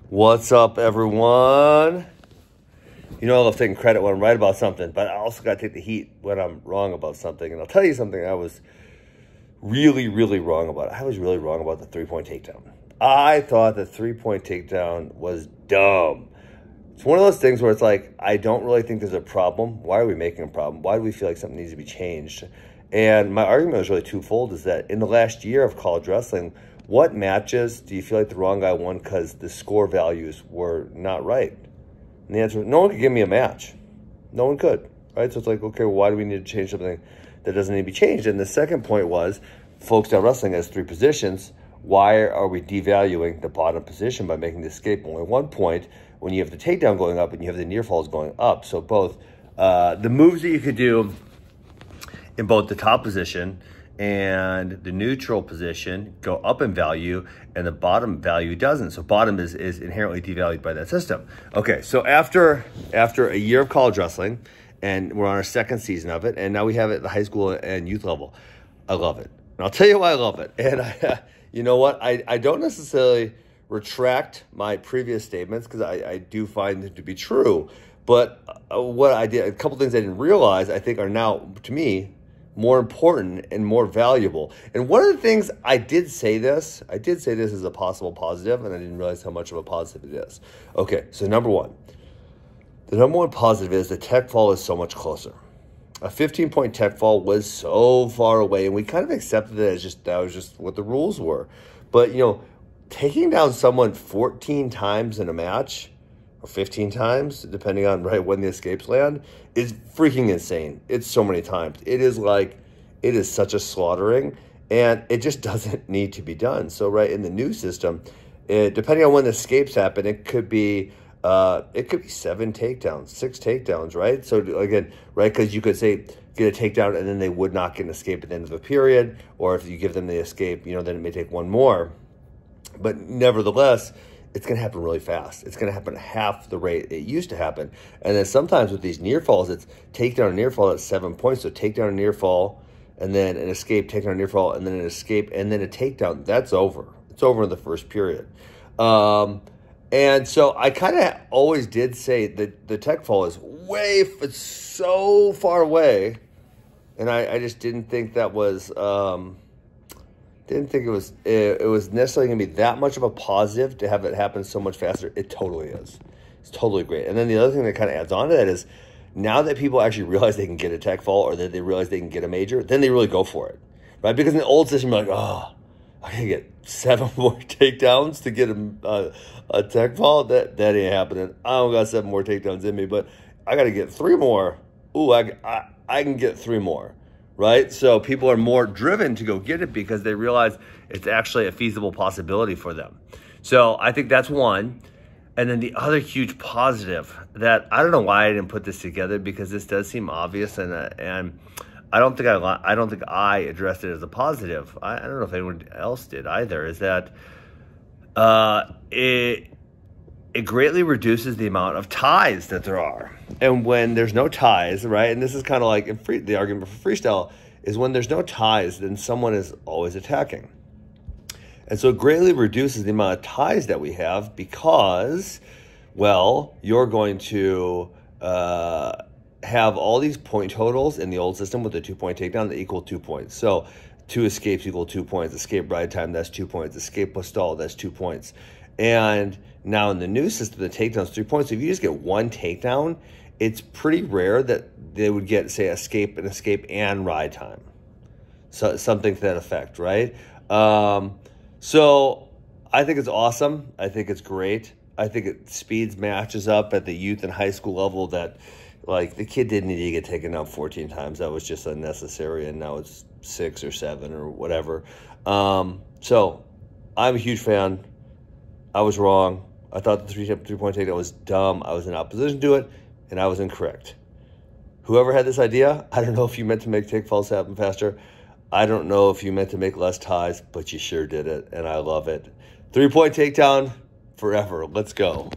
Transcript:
What's up, everyone? You know I love taking credit when I'm right about something, but I also got to take the heat when I'm wrong about something. And I'll tell you something I was really wrong about. I was really wrong about the three-point takedown. I thought the three-point takedown was dumb. It's one of those things where it's like, I don't really think there's a problem. Why are we making a problem? Why do we feel like something needs to be changed? And my argument was really twofold, is that in the last year of college wrestling, what matches do you feel like the wrong guy won because the score values were not right? And the answer was, no one could give me a match. No one could, right? So it's like, okay, well, why do we need to change something that doesn't need to be changed? And the second point was, folks now wrestling has three positions. Why are we devaluing the bottom position by making the escape only 1 point when you have the takedown going up and you have the near falls going up? So both the moves that you could do in both the top position and the neutral position go up in value, and the bottom value doesn't. So bottom is inherently devalued by that system. Okay, so after a year of college wrestling, and we're on our second season of it, and now we have it at the high school and youth level, I love it. And I'll tell you why I love it. And you know what? I don't necessarily retract my previous statements because I do find them to be true. But what I did, a couple things I didn't realize, I think are now, to me, more important and more valuable. And one of the things I did say this as a possible positive, and I didn't realize how much of a positive it is. Okay, so number one, the number one positive is the tech fall is so much closer. A 15-point tech fall was so far away, and we kind of accepted it as that was just what the rules were. But, you know, taking down someone 14 times in a match, or 15 times, depending on when the escapes land, is freaking insane. It's so many times. It is such a slaughtering, and it just doesn't need to be done. So in the new system, depending on when the escapes happen, it could be 7 takedowns, 6 takedowns, right? So again, because you could say get a takedown and then they would not get an escape at the end of a period, or if you give them the escape, then it may take one more. But nevertheless, it's going to happen really fast. It's going to happen at half the rate it used to happen. And then sometimes with these near falls, it's takedown and near fall at 7 points. So takedown and near fall, and then an escape, takedown and near fall, and then an escape, and then a takedown. That's over. It's over in the first period. And so I kind of always did say that the tech fall is it's so far away. And I just didn't think that was... didn't think it was necessarily going to be that much of a positive to have it happen so much faster. It totally is. It's totally great. And then the other thing that kind of adds on to that is now that people actually realize they can get a tech fall, or that they realize they can get a major, then they really go for it, right? Because in the old system, you're like, oh, I can get 7 more takedowns to get a tech fall. That ain't happening. I don't got 7 more takedowns in me, but I got to get 3 more. Ooh, I can get 3 more. Right? So people are more driven to go get it because they realize it's actually a feasible possibility for them. So I think that's one. And then the other huge positive that I don't know why I didn't put this together, because this does seem obvious, and I don't think I addressed it as a positive. I don't know if anyone else did either. Is that it greatly reduces the amount of ties that there are. And when there's no ties, right, and this is kind of like the argument for freestyle, is when there's no ties, then someone is always attacking. And so it greatly reduces the amount of ties that we have because, well, you're going to have all these point totals in the old system with the 2-point takedown that equal 2 points. So 2 escapes equal 2 points. Escape ride time, that's 2 points. Escape plus stall, that's 2 points. And now in the new system, the takedown's 3 points. So if you just get 1 takedown, it's pretty rare that they would get, say, escape and ride time. So something to that effect, right? So I think it's awesome. I think it's great. I think it speeds matches up at the youth and high school level that, the kid didn't need to get taken down 14 times. That was just unnecessary, and now it's 6 or 7 or whatever. So I'm a huge fan. I was wrong. I thought the 3-point takedown was dumb. I was in opposition to it, and I was incorrect. Whoever had this idea, I don't know if you meant to make take falls happen faster. I don't know if you meant to make less ties, but you sure did it, and I love it. 3-point takedown forever. Let's go.